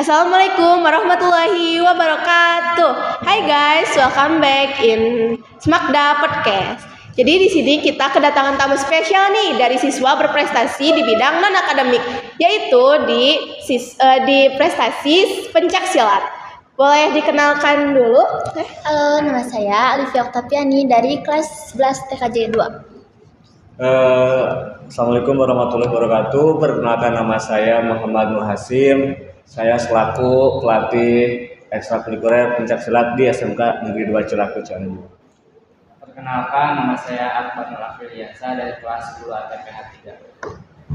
Assalamualaikum warahmatullahi wabarakatuh. Hai guys, welcome back in Smakda Podcast. Jadi di sini kita kedatangan tamu spesial nih dari siswa berprestasi di bidang non akademik, yaitu di prestasi pencak silat. Boleh dikenalkan dulu? Halo, nama saya Alifia Oktaviani dari kelas 11 TKJ 2. Assalamualaikum warahmatullahi wabarakatuh. Perkenalkan, nama saya Muhammad Nur Hasim. Saya selaku pelatih ekstrakurikuler pencak silat di SMK Negeri 2 Cilaku Cianjur. Perkenalkan, nama saya Akbar Nur Afiliasa dari kelas 10 ATPH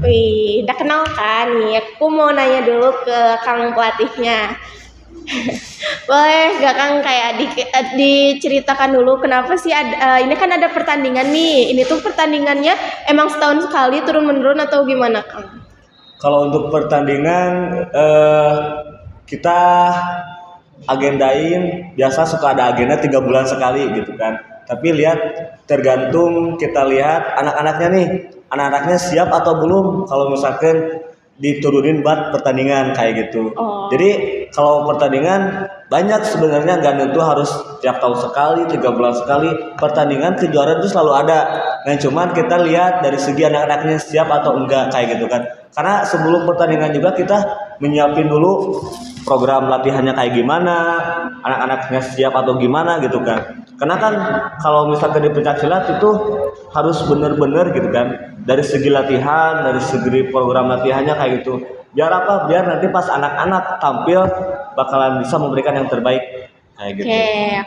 3. Wih, udah kenal kan nih? Aku mau nanya dulu ke Kang pelatihnya. Boleh gak Kang kayak diceritakan dulu kenapa sih ini kan ada pertandingan nih. Ini tuh pertandingannya emang setahun sekali turun menurun atau gimana Kang? Kalau untuk pertandingan kita agendain, biasa suka ada agenda 3 bulan sekali gitu kan. Tapi tergantung kita lihat anak-anaknya nih, anak-anaknya siap atau belum kalau misalkan diturunin buat pertandingan kayak gitu. Jadi kalau pertandingan banyak sebenarnya, nggak tentu harus tiap tahun sekali, 3 bulan sekali. Pertandingan kejuaraan itu selalu ada. Nah cuman kita lihat dari segi anak-anaknya siap atau enggak kayak gitu kan. Karena sebelum pertandingan juga kita menyiapin dulu program latihannya kayak gimana, anak-anaknya siap atau gimana gitu kan. Karena kan kalau misalkan di pencaksilat itu harus bener-bener gitu kan, dari segi latihan, dari segi program latihannya kayak gitu. Biar apa? Biar nanti pas anak-anak tampil bakalan bisa memberikan yang terbaik kayak gitu. Oke.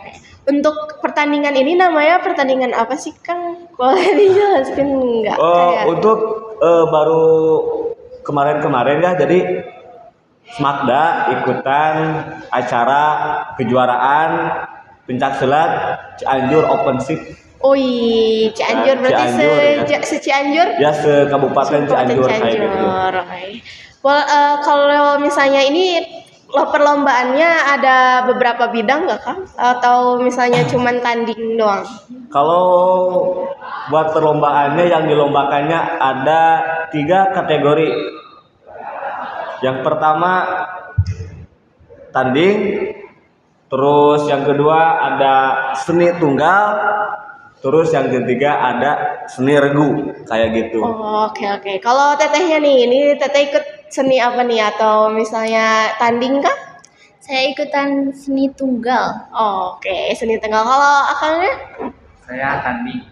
Untuk pertandingan ini namanya pertandingan apa sih Kang? Boleh dijelaskan nggak? Untuk baru kemarin ya, jadi Smakda ikutan acara kejuaraan pencaksilat Cianjur Open Ship. Oh iya, Cianjur berarti se-Cianjur? Ya, se-Kabupaten Cianjur kayak gitu. Kalau misalnya ini perlombaannya ada beberapa bidang nggak Kang? Atau misalnya cuman tanding doang? Kalau buat perlombaannya yang dilombakannya ada 3 kategori. Yang pertama tanding, terus yang kedua ada seni tunggal, terus yang ketiga ada seni regu kayak gitu. Oke. Kalau tetehnya nih, ini teteh ikut seni apa nih? Atau misalnya tanding kah? Saya ikutan seni tunggal. Oke, seni tunggal. Kalau akangnya? Saya tanding.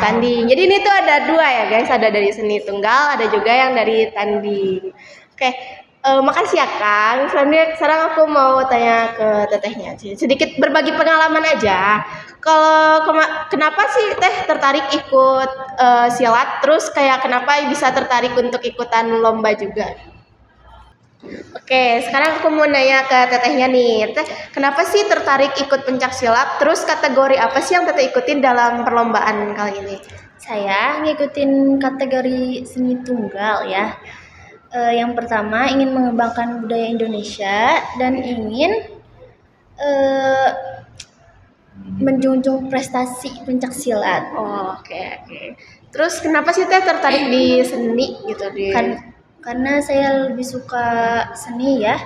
Tanding. Jadi ini tuh ada 2 ya guys, ada dari seni tunggal, ada juga yang dari tanding. Oke, makasih ya Kang. Sekarang aku mau tanya ke tetehnya, sedikit berbagi pengalaman aja. Kalau kenapa sih teh tertarik ikut silat? Terus kayak kenapa bisa tertarik untuk ikutan lomba juga? Oke, sekarang aku mau nanya ke tetehnya nih. Teh, kenapa sih tertarik ikut pencak silat? Terus kategori apa sih yang teteh ikutin dalam perlombaan kali ini? Saya ngikutin kategori seni tunggal ya. Yang pertama ingin mengembangkan budaya Indonesia dan ingin menjunjung prestasi pencak silat. Oke. Terus kenapa sih teh tertarik di seni gitu Karena saya lebih suka seni ya.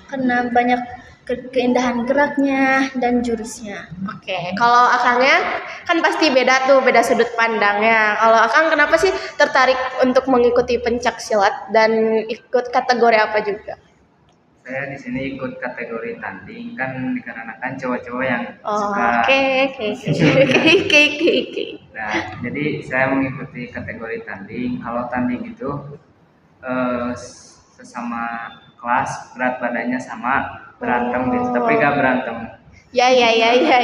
Karena banyak keindahan geraknya dan jurusnya. Oke, kalau akangnya kan pasti beda sudut pandangnya. Kalau akang kenapa sih tertarik untuk mengikuti pencak silat dan ikut kategori apa juga? Saya di sini ikut kategori tanding, kan dikarenakan cowok-cowok yang suka. Oke. Nah, jadi saya mengikuti kategori tanding. Kalau tanding itu sesama kelas berat badannya sama, berantem gitu, tapi gak berantem. Ya, enggak.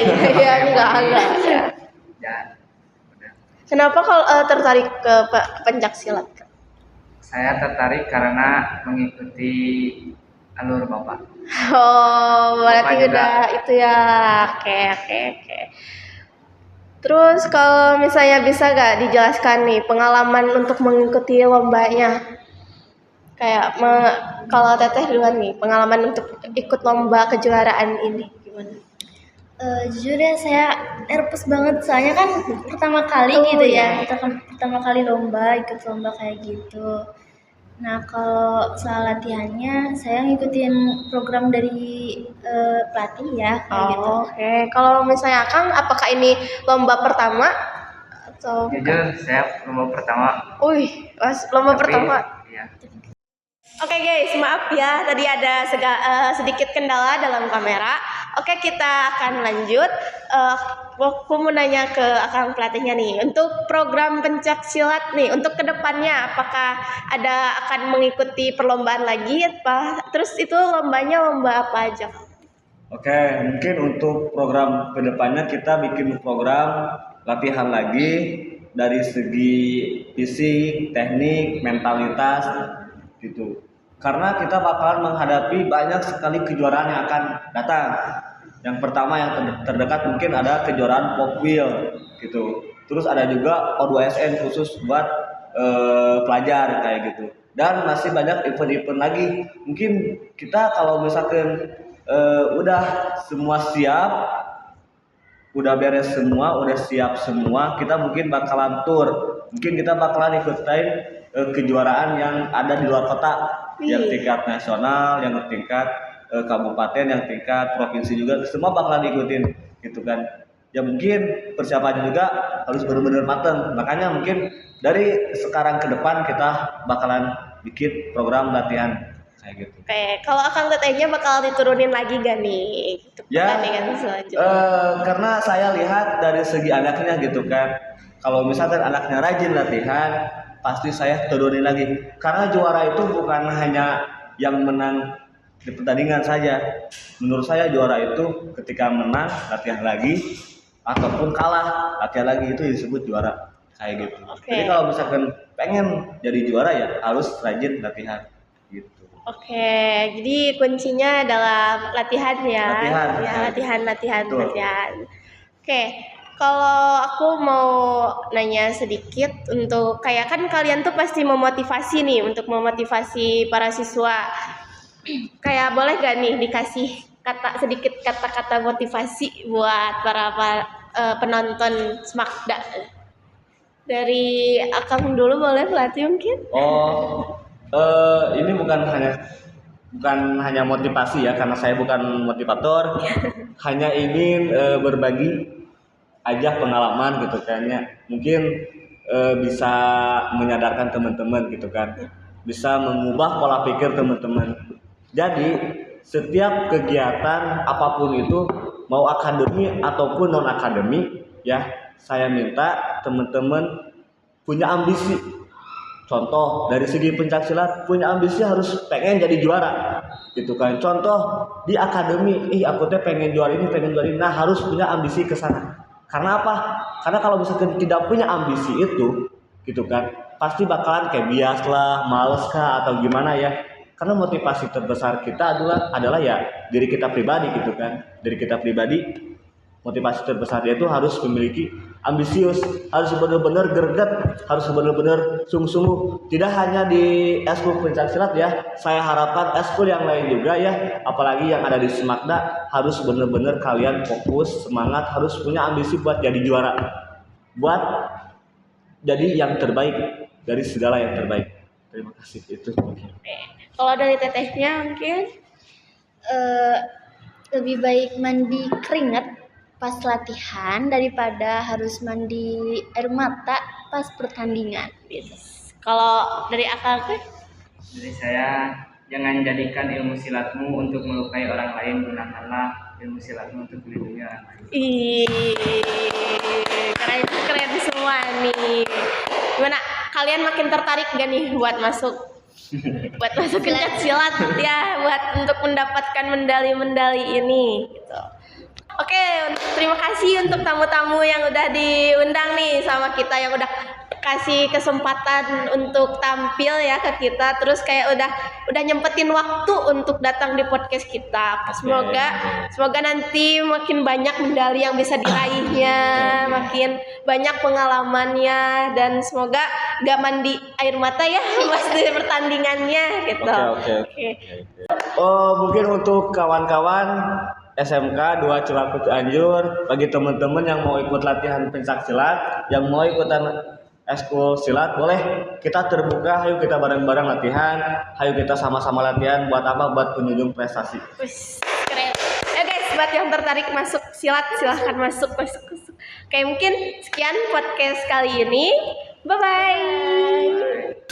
Ya, udah. Kenapa kalau tertarik ke pencak silat? Saya tertarik karena mengikuti alur bapak. Berarti udah itu ya. Oke. Terus kalau misalnya bisa gak dijelaskan nih pengalaman untuk mengikuti lombanya? Kayak kalau teteh duluan nih, pengalaman untuk ikut lomba kejuaraan ini gimana? Jujur ya saya nervous banget, soalnya kan pertama kali gitu ya. Kita kan pertama kali ikut lomba kayak gitu. Nah, kalau soal latihannya, saya ngikutin program dari pelatih ya, kayak gitu. Oke. Kalau misalnya Kang, apakah ini lomba pertama atau Jujur, saya lomba pertama. Wih, lomba Tapi, pertama. ya, Oke guys, maaf ya, tadi ada sedikit kendala dalam kamera. Oke, kita akan lanjut. Aku mau nanya ke akang pelatihnya nih, untuk program pencak silat nih, untuk kedepannya apakah akan mengikuti perlombaan lagi? Terus itu lombanya lomba apa aja? Oke, mungkin untuk program kedepannya kita bikin program latihan lagi dari segi fisik, teknik, mentalitas gitu. Karena kita bakalan menghadapi banyak sekali kejuaraan yang akan datang. Yang pertama yang terdekat mungkin ada kejuaraan Popwheel gitu. Terus ada juga O2SN khusus buat pelajar kayak gitu. Dan masih banyak event-event lagi. Mungkin kita kalau misalkan udah semua siap, udah beres semua, udah siap semua, kita mungkin bakalan tur. Mungkin kita bakalan ikutin kejuaraan yang ada di luar kota, yang tingkat nasional, yang tingkat kabupaten, yang tingkat provinsi juga, semua bakalan diikutin gitu kan. Ya mungkin persiapannya juga harus benar-benar matang. Makanya mungkin dari sekarang ke depan kita bakalan bikin program latihan kayak gitu. Oke, kalau akang tetehnya bakal diturunin lagi gak nih untuk Ya, pertandingan selanjutnya? karena saya lihat dari segi anaknya gitu kan. Kalau misalkan anaknya rajin latihan, pasti saya turunin lagi. Karena juara itu bukan hanya yang menang di pertandingan saja. Menurut saya juara itu ketika menang latihan lagi ataupun kalah latihan lagi, itu disebut juara kayak gitu. Oke. Jadi kalau misalkan pengen jadi juara ya harus rajin latihan gitu. Oke, jadi kuncinya adalah latihan ya. Latihan, Ya, latihan. Betul. Oke, kalau aku mau nanya sedikit untuk kayak kan kalian tuh pasti memotivasi nih untuk memotivasi para siswa. Kayak boleh gak nih dikasih sedikit kata-kata motivasi buat para penonton Smakda? Dari Akang dulu boleh pelatih mungkin? Oh, ini bukan hanya motivasi ya, karena saya bukan motivator, hanya ingin berbagi aja pengalaman gitu kan ya. Mungkin bisa menyadarkan teman-teman gitu kan, bisa mengubah pola pikir teman-teman. Jadi setiap kegiatan apapun itu, mau akademi ataupun non akademi ya, saya minta teman-teman punya ambisi. Contoh dari segi pencaksilat, punya ambisi harus pengen jadi juara gitu kan. Contoh di akademi, aku teh pengen juara ini. Nah, harus punya ambisi ke sana. Karena apa? Karena kalau misalkan tidak punya ambisi itu gitu kan, pasti bakalan kayak bias lah, males kah atau gimana ya. Karena motivasi terbesar kita adalah ya diri kita pribadi gitu kan. Diri kita pribadi, motivasi terbesar dia itu harus memiliki ambisius, harus benar-benar greget, harus benar-benar sungguh-sungguh. Tidak hanya di eskul pencaksilat ya, saya harapkan eskul yang lain juga ya, apalagi yang ada di Smakda, harus benar-benar kalian fokus, semangat, harus punya ambisi buat jadi juara, buat jadi yang terbaik dari segala yang terbaik. Terima kasih itu. Kalau dari tetehnya mungkin Lebih baik mandi keringat pas latihan daripada harus mandi air mata pas pertandingan. kalau dari Akang kan Jadi saya, jangan jadikan ilmu silatmu untuk melukai orang lain, gunakanlah ilmu silatmu untuk melindungi orang lain. keren semua nih. Gimana? Kalian makin tertarik gak nih buat masuk pencak silat ya, buat untuk mendapatkan medali-medali ini gitu. Oke, terima kasih untuk tamu-tamu yang udah diundang nih sama kita, yang udah kasih kesempatan untuk tampil ya ke kita, terus kayak udah nyempetin waktu untuk datang di podcast kita. Semoga nanti makin banyak medali yang bisa diraihnya, makin banyak pengalamannya, dan semoga gak mandi air mata ya pas di pertandingannya gitu. Oke. Oh, mungkin untuk kawan-kawan SMK 2 Cilacap Cianjur, bagi teman-teman yang mau ikut latihan pencaksilat, yang mau ikutan eskul silat, boleh kita terbuka, ayo kita bareng-bareng latihan, ayo kita sama-sama latihan buat apa? Buat penunjung prestasi. Wih, keren. Ya guys, buat yang tertarik masuk silat silahkan masuk. Oke, mungkin sekian podcast kali ini. Bye bye.